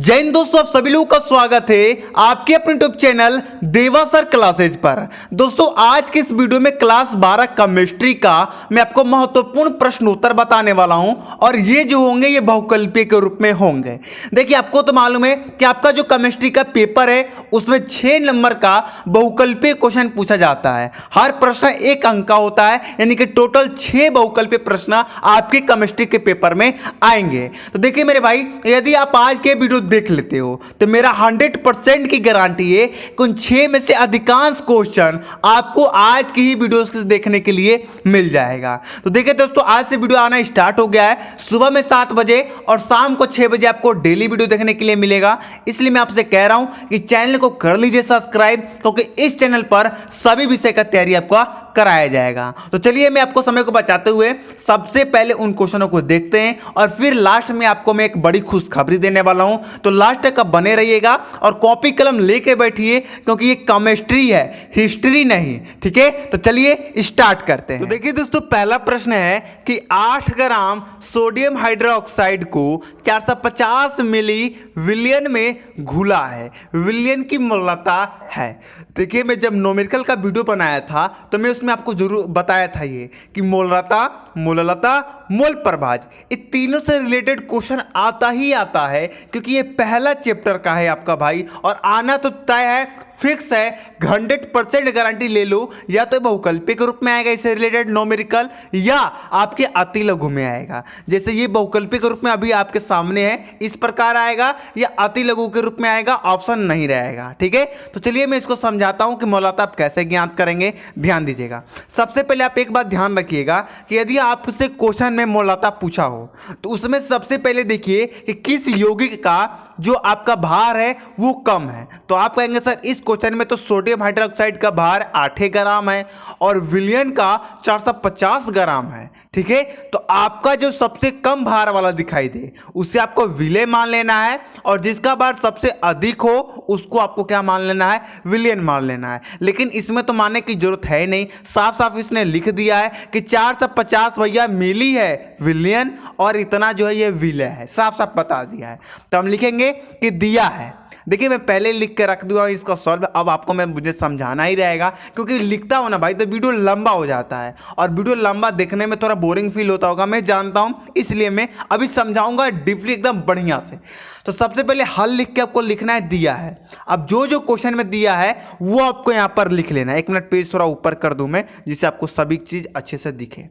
जय हिंद दोस्तों, आप सभी लोगों का स्वागत है आपके अपने यूट्यूब चैनल देवा सर क्लासेज पर। दोस्तों आज के इस वीडियो में क्लास 12 केमिस्ट्री का मैं आपको महत्वपूर्ण प्रश्न उत्तर बताने वाला हूं और ये जो होंगे ये बहुकल्पीय के रूप में होंगे। देखिए आपको तो मालूम है कि आपका जो केमिस्ट्री का पेपर है उसमें 6 नंबर का बहुकल्पीय क्वेश्चन पूछा जाता है। हर प्रश्न 1 अंक का होता है, यानी कि टोटल 6 बहुकल्पीय प्रश्न आपके केमिस्ट्री के पेपर में आएंगे। तो देखिए मेरे भाई, यदि आप आज के वीडियो देख लेते हो तो मेरा 100% की गारंटी है कि उन 6 में से अधिकांश क्वेश्चन आपको आज की ही वीडियो से देखने के लिए मिल जाएगा। तो देखिए दोस्तों, आज से वीडियो आना स्टार्ट हो गया है। सुबह में 7 बजे और शाम को 6 बजे आपको डेली वीडियो देखने के लिए मिलेगा। इसलिए मैं आपसे कह रहा हूं कि चैनल को कर लीजिए सब्सक्राइब, क्योंकि इस चैनल पर सभी विषय का तैयारी आपका कराया जाएगा। तो चलिए मैं आपको समय को बचाते हुए सबसे पहले उन क्वेश्चनों को देखते हैं और फिर लास्ट में आपको मैं एक बड़ी खुशखबरी देने वाला हूं। तो लास्ट तक आप बने रहिएगा और कॉपी कलम लेके बैठिए, क्योंकि ये केमिस्ट्री है, हिस्ट्री नहीं। ठीक है, तो चलिए स्टार्ट करते हैं। तो देखिए दोस्तों, पहला प्रश्न है कि 8 ग्राम सोडियम हाइड्रोक्साइड को 450 मिली विलियन में घुला है। विलियन की मूलता है। देखिए मैं जब न्यूमेरिकल का वीडियो बनाया था तो मैं उसमें आपको जरूर बताया था ये कि मोलरता, मोललता, मोल प्रभाज, ये तीनों से रिलेटेड क्वेश्चन आता ही आता है, क्योंकि ये पहला चैप्टर का है आपका भाई, और आना तो तय है, फिक्स है। 100% गारंटी ले लो, या तो बहुकल्पीय के रूप में आएगा इससे रिलेटेड न्यूमेरिकल, या आपके अति लघु में आएगा। जैसे ये बहुकल्पीय के रूप में अभी आपके सामने है, इस प्रकार आएगा, या अति लघु के रूप में आएगा, ऑप्शन नहीं रहेगा। ठीक है, तो चलिए मैं इसको समझाता हूं कि मूलतः आप कैसे ज्ञात करेंगे। ध्यान दीजिएगा। सबसे पहले आप एक बात ध्यान रखिएगा कि यदि आपसे क्वेश्चन में मूलतः पूछा हो तो उसमें सबसे पहले देखिए कि किस यौगिक का जो आपका भार है वो कम है। तो आप कहेंगे सर इस क्वेश्चन में तो सोडियम हाइड्रोक्साइड का भार 8 ग्राम है और विलियन का 450 ग्राम है। ठीक है, तो आपका जो सबसे कम भार वाला दिखाई दे उसे आपको विले मान लेना है, और जिसका भार सबसे अधिक हो उसको आपको क्या मान लेना है, विलियन मान लेना है। लेकिन इसमें तो मानने की जरूरत है नहीं, साफ साफ इसने लिख दिया है कि 450 भैया मिली है विलियन और इतना जो है ये विले है, साफ साफ बता दिया है। तो हम लिखेंगे कि दिया है। देखिए मैं पहले लिख के रख दूंगा इसका सॉल्व, अब आपको मुझे समझाना ही रहेगा, क्योंकि लिखता हूं ना भाई तो वीडियो लंबा हो जाता है, और वीडियो लंबा देखने में थोड़ा बोरिंग फील होता होगा, मैं जानता हूं, इसलिए मैं अभी समझाऊंगा डीपली एकदम बढ़िया से। तो सबसे पहले हल लिख के आपको लिखना है दिया है। अब जो जो क्वेश्चन में दिया है वो आपको यहां पर लिख लेना है। 1 मिनट पेज थोड़ा ऊपर कर दूं मैं, जिससे आपको सभी चीज अच्छे से दिखे।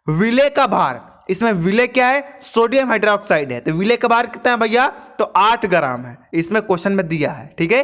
विले का भार, इसमें विले क्या है, सोडियम हाइड्रोक्साइड है, तो विले का भार कितना है भैया, तो 8 ग्राम है, इसमें क्वेश्चन में दिया है। ठीक है,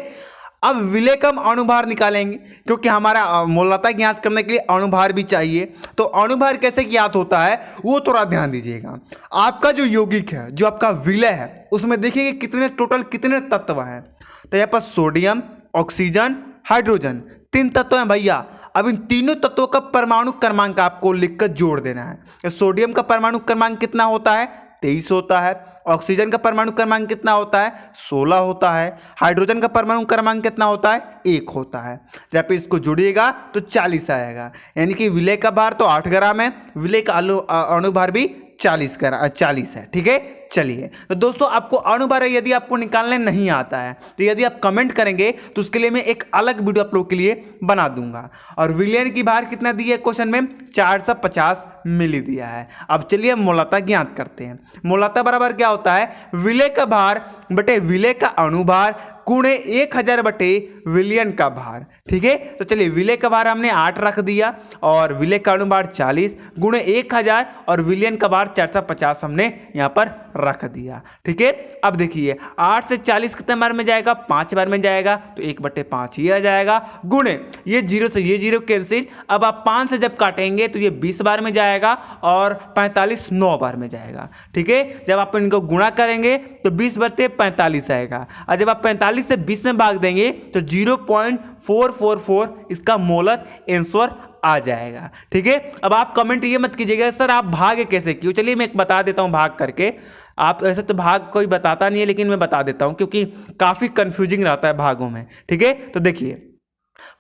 अब विले का अणुभार निकालेंगे, क्योंकि हमारा मूलतः ज्ञात करने के लिए अणुभार भी चाहिए। तो अणुभार कैसे ज्ञात होता है वो थोड़ा ध्यान दीजिएगा। आपका जो यौगिक है, जो आपका विलय है, उसमें देखिए कितने टोटल कितने तत्व हैं। तो यहाँ पर सोडियम, ऑक्सीजन, हाइड्रोजन, 3 तत्व हैं भैया। अब इन तीनों तत्वों का परमाणु क्रमांक आपको लिखकर जोड़ देना है। सोडियम का परमाणु क्रमांक कितना होता है, 23 होता है। ऑक्सीजन का परमाणु क्रमांक कितना होता है, 16 होता है। हाइड्रोजन का परमाणु क्रमांक कितना होता है, 1 होता है। जब इसको जोड़िएगा तो 40 आएगा, यानी कि विलय का भार तो 8 ग्राम है, विलय का अणुभार भी 40 है। ठीक है, चलिए तो दोस्तों आपको अणुभार यदि आपको निकालने नहीं आता है तो यदि आप कमेंट करेंगे तो उसके लिए मैं एक अलग वीडियो आप लोग के लिए बना दूंगा। और विलियन की भार कितना दी है क्वेश्चन में, 450 मिली दिया है। अब चलिए मूलतः ज्ञात करते हैं। मूलतः बराबर क्या होता है, विलय का भार बटे विलय का अणुभार गुणे 1000 बटे विलियन का भार। ठीक है, तो चलिए विलय का भार हमने 8 रख दिया और विलय का अणुभार 40 गुणे 1000 और विलियन का भार 450 हमने यहाँ पर रख दिया। ठीक है, अब देखिए 8 से 40 कितने बार में जाएगा, 5 बार में जाएगा, तो 1/5 ही आ जाएगा, गुणे ये 0 से ये 0 कैंसिल। अब आप 5 से जब काटेंगे तो ये 20 बार में जाएगा और 45 9 बार में जाएगा। ठीक है, जब आप इनको गुणा करेंगे तो 20 बटे 45 आएगा, और जब आप 45 से 20 में भाग देंगे तो 0.444 इसका मोलर आंसर आ जाएगा। ठीक है, अब आप कमेंट ये मत कीजिएगा सर आप भाग कैसे किए। चलिए मैं एक बता देता हूं भाग करके। आप ऐसे तो भाग कोई बताता नहीं है, लेकिन मैं बता देता हूं क्योंकि काफी कंफ्यूजिंग रहता है भागों में। ठीक है, तो देखिए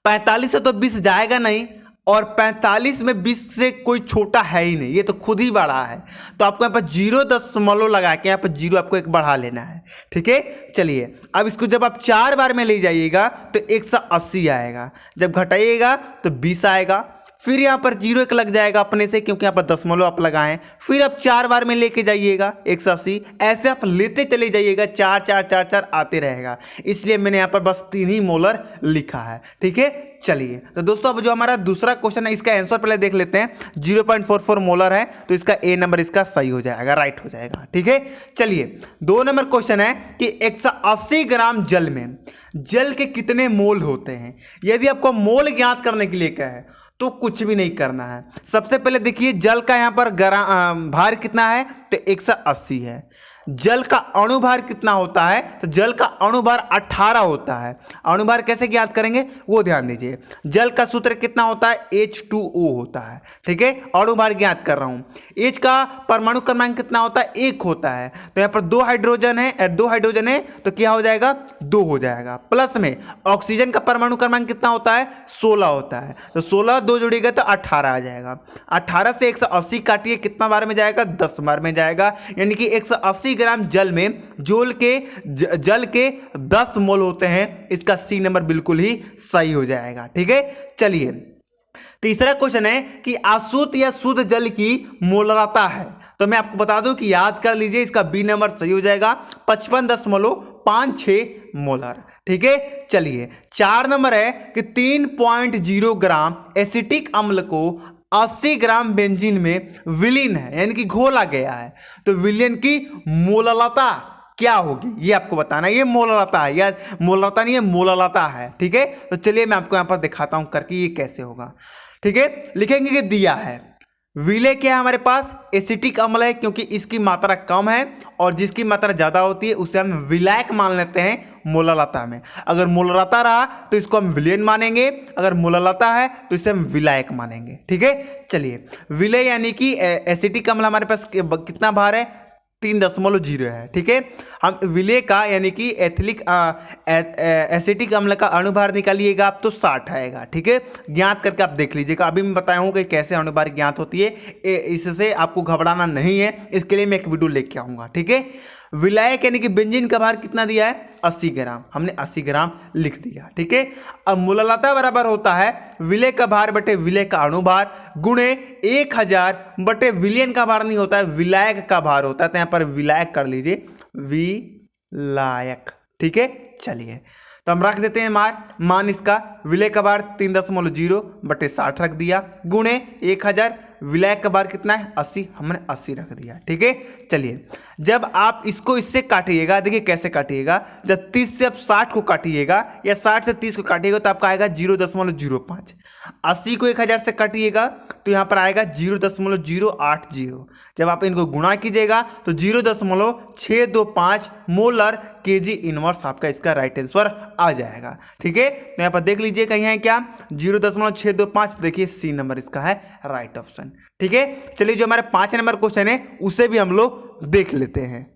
45 से तो 20 जाएगा नहीं, और 45 में 20 से कोई छोटा है ही नहीं, ये तो खुद ही बड़ा है। तो आपको यहाँ पर 0 लगा के यहाँ पर 0 आपको एक बढ़ा लेना है। ठीक है, चलिए अब इसको जब आप 4 बार में ले जाइएगा तो 180 आएगा, जब घटाइएगा तो 20 आएगा, फिर यहाँ पर 0 एक लग जाएगा अपने से क्योंकि यहाँ पर दशमलव आप लगाएं, फिर आप 4 बार में लेके जाइएगा 180, ऐसे आप लेते चले जाइएगा, 4 4 4 4 आते रहेगा, इसलिए मैंने यहाँ पर बस 3 ही मोलर लिखा है। ठीक है, चलिए तो दोस्तों अब जो हमारा दूसरा क्वेश्चन है इसका आंसर पहले देख लेते हैं। 0.44 मोलर है तो इसका ए नंबर इसका सही हो जाएगा, राइट हो जाएगा। ठीक है, चलिए 2 नंबर क्वेश्चन है कि 180 ग्राम जल में जल के कितने मोल होते हैं। यदि आपको मोल ज्ञात करने के लिए कहे तो कुछ भी नहीं करना है। सबसे पहले देखिए जल का यहाँ पर भार कितना है तो 180 है। जल का अणुभार कितना होता है तो जल का अणुभार 18 होता है। अणुभार कैसे ज्ञात करेंगे वो ध्यान दीजिए। जल का सूत्र कितना होता है H2O होता है। ठीक है, अणुभार ज्ञात कर रहा हूँ। H का परमाणु क्रमांक कितना होता है 1 होता है, तो यहाँ पर 2 हाइड्रोजन है तो क्या हो जाएगा 2 हो जाएगा। प्लस में ऑक्सीजन का परमाणु क्रमांक कितना होता है 16 होता है, तो 16 2 जुड़ेगा तो 18 आ जाएगा। 18 से 180 काटिए कितना बार में जाएगा 10 बार में जाएगा, यानी कि 180 ग्राम जल में जल के 10 मोल होते हैं। इसका सी नंबर बिल्कुल ही सही हो जाएगा। ठीक है, चलिए तीसरा क्वेश्चन है कि अशुद्ध या शुद्ध जल की मोलरता है, तो मैं आपको बता दूं कि याद कर लीजिए, इसका बी नंबर सही हो जाएगा 55.56 मोलर। ठीक है, चलिए 4 नंबर है कि 3.0 ग्राम एसिटिक अम्ल को 80 ग्राम बेंजीन में विलीन है, यानी कि घोला गया है, तो विलीन की मोलरता क्या होगी ये आपको बताना है। ये मोलरता है या मोलरता नहीं है, मोलरता है। ठीक है, तो चलिए मैं आपको यहाँ पर दिखाता हूँ करके ये कैसे होगा। ठीक है, लिखेंगे कि दिया है विलय क्या है हमारे पास एसिटिक अम्ल है, क्योंकि इसकी मात्रा कम है और जिसकी मात्रा ज़्यादा होती है उसे हम विलायक मान लेते हैं मोलरता में। अगर मोलरता रहा तो इसको हम विलयन मानेंगे, अगर मोलरता है तो इसे हम विलायक मानेंगे। ठीक है, चलिए विलय यानी कि एसिटिक अम्ल हमारे पास कितना भार है 3.0 है। ठीक है, हम विलय का यानी कि एसिटिक अम्ल का अणुभार निकालिएगा आप तो 60 आएगा। ठीक है, ज्ञात करके आप देख लीजिएगा, अभी मैं बताया हूँ कि कैसे अणुभार ज्ञात होती है, इससे आपको घबराना नहीं है, इसके लिए मैं एक वीडियो लेके आऊँगा। ठीक है, विलायक यानी कि बेंजीन का भार कितना दिया है 80 ग्राम, हमने 80 ग्राम लिख दिया। ठीक है, अब मोलरता बराबर होता है विलय का भार बटे विलय का अणुभार गुणे 1000 बटे विलयन का भार नहीं होता है, विलायक का भार होता है, तो यहाँ पर विलायक कर लीजिए विलायक। ठीक है, चलिए तो हम रख देते हैं मान इसका विलय का भार 3.0 बटे 60 रख दिया गुणे 1000, विलायक का भार कितना है 80, हमने 80 रख दिया। ठीक है, चलिए जब आप इसको इससे काटिएगा, देखिए कैसे काटिएगा, जब 30 से आप 60 को काटिएगा या 60 से 30 को काटिएगा तो आपका आएगा 0.05। 80 को 1000 से काटिएगा तो यहाँ पर आएगा 0.080। जब आप इनको गुणा कीजिएगा तो 0.625 मोलर केजी इनवर्स आपका इसका राइट आंसर आ जाएगा। ठीक है, तो यहाँ पर देख लीजिए कहीं है क्या 0.625, देखिए सी नंबर इसका है राइट ऑप्शन। ठीक है, चलिए जो हमारे 5 नंबर क्वेश्चन है उसे भी हम लोग देख लेते हैं।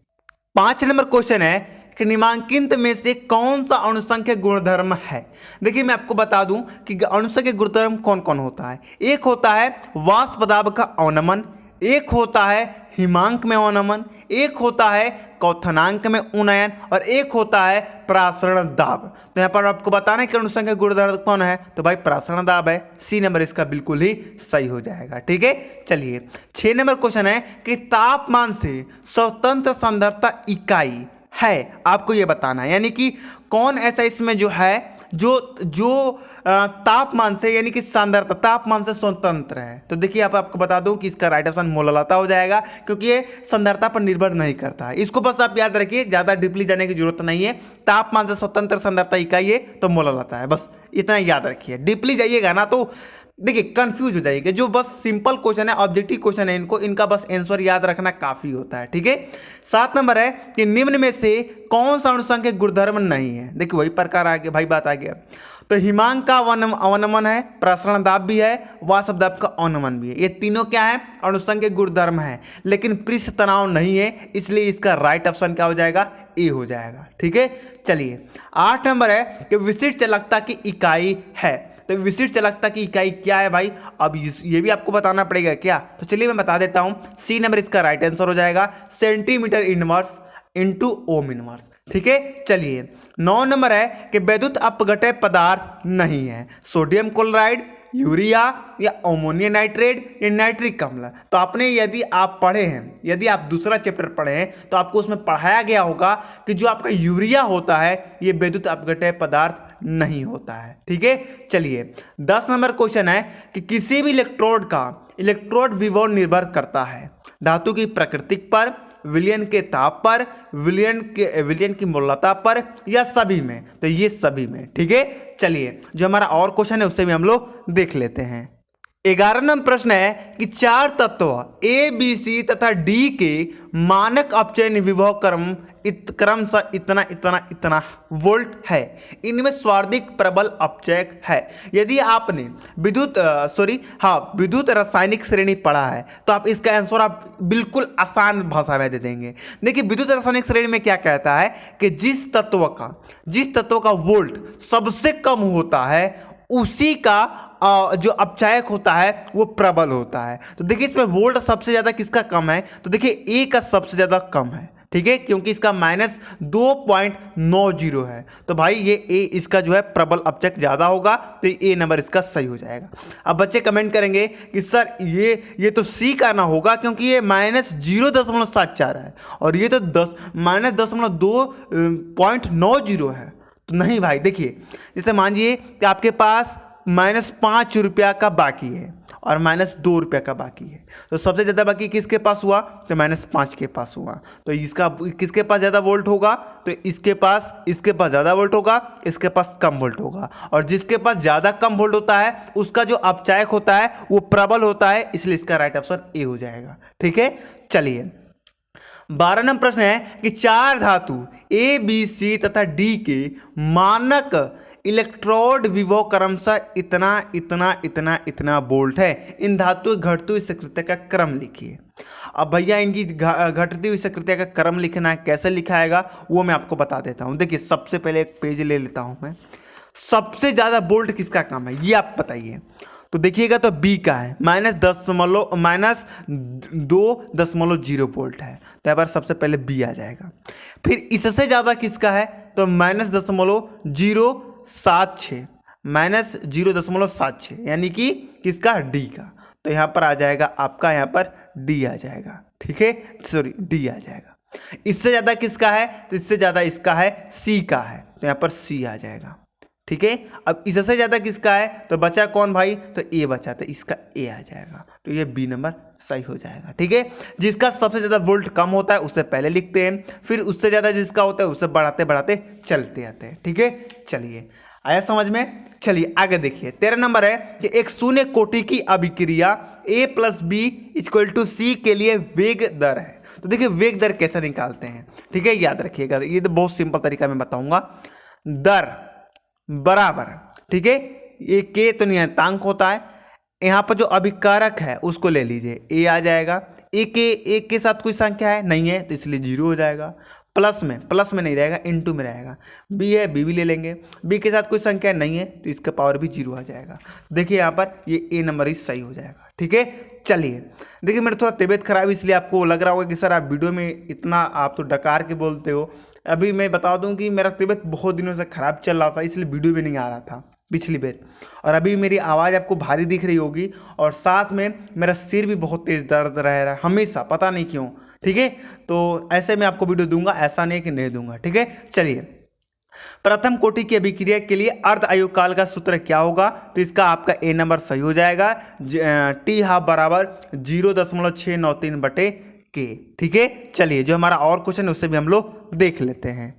5 नंबर क्वेश्चन है कि निम्नलिखित में से कौन सा अणुसंख्यक गुणधर्म है। देखिए मैं आपको बता दूं कि अणुसंख्यक गुणधर्म कौन कौन होता है। एक होता है वाष्प दाब का अवनमन, एक होता है हिमांक में अवनमन, एक होता है क्वथनांक में उन्नयन और एक होता है प्रासरण दाब। तो यहाँ पर आपको बताना है कि अणुसंख्यक गुणधर्म कौन है, तो भाई प्रासरण दाब है, सी नंबर इसका बिल्कुल ही सही हो जाएगा। ठीक है, चलिए 6 नंबर क्वेश्चन है कि तापमान से स्वतंत्र सांद्रता इकाई है, आपको ये बताना है, यानी कि कौन ऐसा इसमें जो है जो तापमान से यानी कि सांद्रता तापमान से स्वतंत्र है। तो देखिए आपको बता दूं कि इसका राइट ऑप्शन मोलरता हो जाएगा, क्योंकि ये सांद्रता पर निर्भर नहीं करता है। इसको बस आप याद रखिए, ज़्यादा डीपली जाने की जरूरत नहीं है। तापमान से स्वतंत्र सांद्रता इकाई है तो मोलरता है, बस इतना याद रखिए। डीपली जाइएगा ना तो देखिए कंफ्यूज हो जाएगा। जो बस सिंपल क्वेश्चन है, ऑब्जेक्टिव क्वेश्चन है, इनका बस आंसर याद रखना काफी होता है। ठीक है, 7 नंबर है कि निम्न में से कौन सा अणुसंख्यक गुणधर्म नहीं है। देखिए वही प्रकार आ गया भाई, बात आ गया। तो हिमांक का अवनमन है, प्रासरण दाब भी है, वाष्प दाब का अवनमन भी है, ये तीनों क्या है अणुसंख्यक गुणधर्म है, लेकिन पृष्ठ तनाव नहीं है, इसलिए इसका राइट ऑप्शन क्या हो जाएगा ए हो जाएगा। ठीक है, चलिए 8 नंबर है कि विशिष्ट चालकता की इकाई है। तो विशिष्ट चालकता की इकाई क्या है भाई, अब ये भी आपको बताना पड़ेगा क्या, तो चलिए मैं बता देता हूं। सी नंबर इसका राइट आंसर हो जाएगा, centimetre inverse into ohm inverse. ठीक है, चलिए 9 नंबर है कि विद्युत अपघटय पदार्थ नहीं है, सोडियम क्लोराइड, यूरिया या अमोनियम नाइट्रेट या नाइट्रिक अम्ल। तो आपने यदि आप पढ़े हैं, यदि आप दूसरा चैप्टर पढ़े हैं तो आपको उसमें पढ़ाया गया होगा कि जो आपका यूरिया होता है ये विद्युत अपघटय पदार्थ नहीं होता है। ठीक है, चलिए 10 नंबर क्वेश्चन है कि किसी भी इलेक्ट्रोड का इलेक्ट्रोड विभव निर्भर करता है धातु की प्रकृति पर, विलयन के ताप पर, विलयन की मोलता पर या सभी में, तो ये सभी में। ठीक है, चलिए जो हमारा और क्वेश्चन है उससे भी हम लोग देख लेते हैं। 11 नंबर प्रश्न है कि 4 तत्व ए बी सी तथा डी के मानक अपचयन विभव क्रमशः इतना इतना इतना वोल्ट है, इनमें सर्वाधिक प्रबल अपचयक है। यदि आपने विद्युत रासायनिक श्रेणी पढ़ा है तो आप इसका आंसर आप बिल्कुल आसान भाषा में दे देंगे। देखिए विद्युत रासायनिक श्रेणी में क्या कहता है कि जिस तत्व का वोल्ट सबसे कम होता है उसी का जो अपचायक होता है वो प्रबल होता है। तो देखिए इसमें वोल्ट सबसे ज्यादा किसका कम है, तो देखिए ए का सबसे ज्यादा कम है। ठीक है, क्योंकि इसका -2.90 है, तो भाई ये ए इसका जो है प्रबल अपचयक ज्यादा होगा, तो ए नंबर इसका सही हो जाएगा। अब बच्चे कमेंट करेंगे कि सर ये तो सी का ना होगा क्योंकि ये -0.74 है और ये तो -2.90 है। तो नहीं भाई, देखिए जैसे मानिए कि आपके पास -5 रुपया का बाकी है और -2 रुपया का बाकी है, तो सबसे ज़्यादा बाकी किसके पास हुआ, तो -5 के पास हुआ। तो इसका किसके पास ज़्यादा वोल्ट होगा, तो इसके पास ज़्यादा वोल्ट होगा, इसके पास कम वोल्ट होगा, और जिसके पास ज़्यादा कम वोल्ट होता है उसका जो अपचायक होता है वो प्रबल होता है, इसलिए इसका राइट ऑप्शन ए हो जाएगा। ठीक है, चलिए 12 नंबर प्रश्न है कि 4 धातु ए बी सी तथा डी के मानक इलेक्ट्रोड विभव क्रमशः इतना इतना इतना इतना वोल्ट है, इन धातु घटती हुई सक्रियता का क्रम लिखिए। अब भैया इनकी घटती हुई सक्रियता का क्रम लिखना है, कैसे लिखाएगा वो मैं आपको बता देता हूं। देखिए सबसे पहले एक पेज ले लेता हूं मैं, सबसे ज्यादा वोल्ट किसका कम है ये आप बताइए। तो देखिएगा तो बी का है -2.0 वोल्ट है, तो यहाँ पर सबसे पहले बी आ जाएगा। फिर इससे ज़्यादा किसका है, तो -0.76 यानी कि किसका, डी का, तो यहाँ पर आ जाएगा आपका, यहाँ पर डी आ जाएगा। ठीक है, सॉरी डी आ जाएगा। इससे ज़्यादा किसका है, तो इससे ज़्यादा इसका है सी का है, तो यहाँ पर सी आ जाएगा। ठीक है, अब इससे ज़्यादा किसका है, तो बचा कौन भाई, तो ए बचा, तो इसका ए आ जाएगा, तो ये बी नंबर सही हो जाएगा। ठीक है, जिसका सबसे ज़्यादा वोल्ट कम होता है उससे पहले लिखते हैं, फिर उससे ज़्यादा जिसका होता है उससे बढ़ाते बढ़ाते चलते आते हैं। ठीक है, चलिए आया समझ में। चलिए आगे देखिए 13 नंबर है कि एक शून्य कोटि की अभिक्रिया A + B = C के लिए वेग दर है। तो देखिए वेग दर कैसे निकालते हैं, ठीक है, याद रखिएगा, ये तो बहुत सिंपल तरीका मैं बताऊंगा। दर बराबर, ठीक है, ये के तो नियतांक होता है, यहाँ पर जो अभिकारक है उसको ले लीजिए, ए आ जाएगा। एक के साथ कोई संख्या है नहीं है तो इसलिए 0 हो जाएगा। प्लस में नहीं रहेगा, इनटू में रहेगा। बी है, बी भी ले लेंगे, बी के साथ कोई संख्या नहीं है तो इसका पावर भी 0 आ जाएगा। देखिए यहाँ पर ये ए नंबर ही सही हो जाएगा। ठीक है, चलिए देखिए मेरा थोड़ा तबीयत खराब, इसलिए आपको लग रहा होगा कि सर आप वीडियो में इतना आप तो डकार के बोलते हो। अभी मैं बता दूं कि मेरा तबीयत बहुत दिनों से ख़राब चल रहा था, इसलिए वीडियो भी नहीं आ रहा था पिछली बार, और अभी मेरी आवाज़ आपको भारी दिख रही होगी, और साथ में मेरा सिर भी बहुत तेज़ दर्द रह रहा है हमेशा, पता नहीं क्यों। ठीक है, तो ऐसे मैं आपको वीडियो दूंगा, ऐसा नहीं कि नहीं दूंगा। ठीक है, चलिए प्रथम कोटि की अभिक्रिया के लिए अर्ध आयुकाल का सूत्र क्या होगा, तो इसका आपका ए नंबर सही हो जाएगा। T½ बराबर 0.693/K। ठीक है, चलिए जो हमारा और क्वेश्चन है उससे भी हम लोग देख लेते हैं।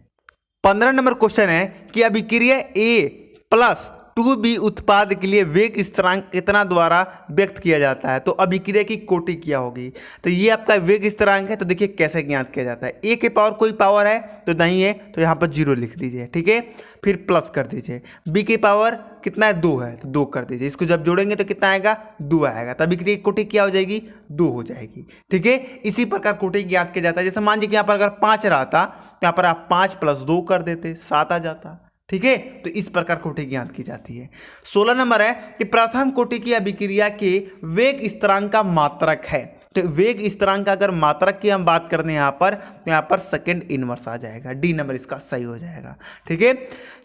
15 नंबर क्वेश्चन है कि अभिक्रिया A+2B उत्पाद के लिए वेग स्थिरांक कितना द्वारा व्यक्त किया जाता है, तो अभिक्रिया की कोटि क्या होगी, तो ये आपका वेग स्थिरांक है। तो देखिए कैसे ज्ञात किया जाता है, ए के पावर कोई पावर है तो नहीं है, तो यहाँ पर 0 लिख दीजिए। ठीक है, फिर प्लस कर दीजिए। बी की पावर कितना है, 2 है, तो 2 कर दीजिए। इसको जब जोड़ेंगे तो कितना आएगा, 2 आएगा, तो अभिक्रिया की कोटि क्या हो जाएगी, 2 हो जाएगी। ठीक है, इसी प्रकार कोटि ज्ञात किया जाता है। जैसे मान लीजिए कि यहाँ पर अगर 5 रहा था, यहाँ पर आप 5 + 2 कर देते, 7 आ जाता। ठीक है, तो इस प्रकार कोटि ज्ञात की जाती है। 16 नंबर है कि प्रथम कोटि की अभिक्रिया के वेग स्थिरांक का मात्रक है। तो वेग स्थिरांक का अगर मात्रक की हम बात करते हैं यहाँ पर, तो यहाँ पर सेकंड इनवर्स आ जाएगा, डी नंबर इसका सही हो जाएगा। ठीक है,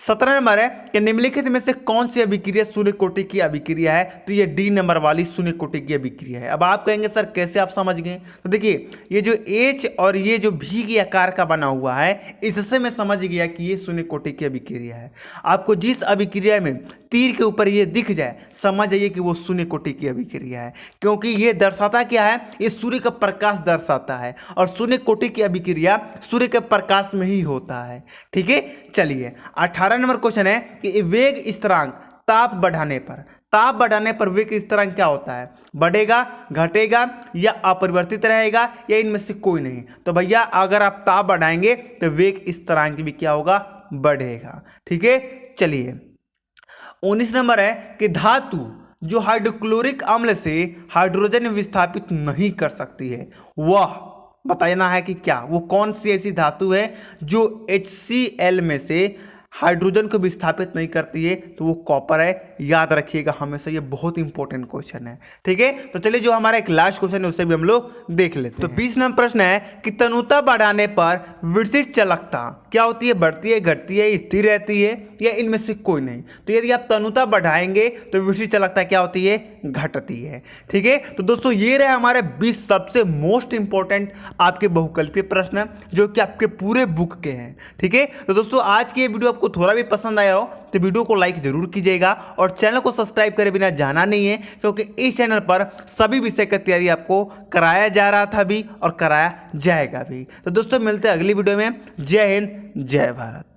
17 नंबर है कि निम्नलिखित में से कौन सी अभिक्रिया शून्य कोटि की अभिक्रिया है। तो ये डी नंबर वाली शून्य कोटि की अभिक्रिया है। अब आप कहेंगे सर कैसे आप समझ गए, तो देखिए ये जो H और ये जो V के आकार का बना हुआ है, इससे मैं समझ गया कि ये शून्य कोटि की अभिक्रिया है। आपको जिस अभिक्रिया में तीर के ऊपर ये दिख जाए, समझ जाइए कि वो शून्य कोटि की अभिक्रिया है, क्योंकि ये दर्शाता क्या है, ये सूर्य का प्रकाश दर्शाता है, और शून्य कोटि की अभिक्रिया सूर्य के प्रकाश में ही होता है। ठीक है, चलिए 18 नंबर क्वेश्चन है कि वेग स्थिरांक ताप बढ़ाने पर वेग स्थिरांक क्या होता है, बढ़ेगा, घटेगा या अपरिवर्तित रहेगा या इनमें से कोई नहीं। तो भैया अगर आप ताप बढ़ाएंगे तो वेग स्थिरांक भी क्या होगा, बढ़ेगा। ठीक है, चलिए 19 नंबर है कि धातु जो हाइड्रोक्लोरिक अम्ल से हाइड्रोजन विस्थापित नहीं कर सकती है, वह बताना है कि क्या, वो कौन सी ऐसी धातु है जो HCl में से हाइड्रोजन को विस्थापित नहीं करती है। तो वो कॉपर है, याद रखिएगा हमेशा, ये बहुत इंपॉर्टेंट क्वेश्चन है। ठीक है, तो चलिए जो हमारा एक लास्ट क्वेश्चन है उसे भी हम लोग देख लेते हैं। तो 20 नंबर प्रश्न है कि तनुता बढ़ाने पर विकसित चालकता क्या होती है, बढ़ती है, घटती है, स्थिर रहती है या इनमें से कोई नहीं। तो यदि आप तनुता बढ़ाएंगे तो विकसित चालकता क्या होती है, घटती है। ठीक है, तो दोस्तों ये रहे हमारे 20 सबसे मोस्ट इंपॉर्टेंट आपके बहुकल्पीय प्रश्न जो कि आपके पूरे बुक के हैं। ठीक है, तो दोस्तों आज की ये वीडियो आपको थोड़ा भी पसंद आया हो तो वीडियो को लाइक जरूर कीजिएगा और चैनल को सब्सक्राइब करे बिना जाना नहीं है, क्योंकि इस चैनल पर सभी विषय का तैयारी आपको कराया जा रहा था भी और कराया जाएगा भी। तो दोस्तों मिलते हैं अगली वीडियो में। जय हिंद, जय भारत।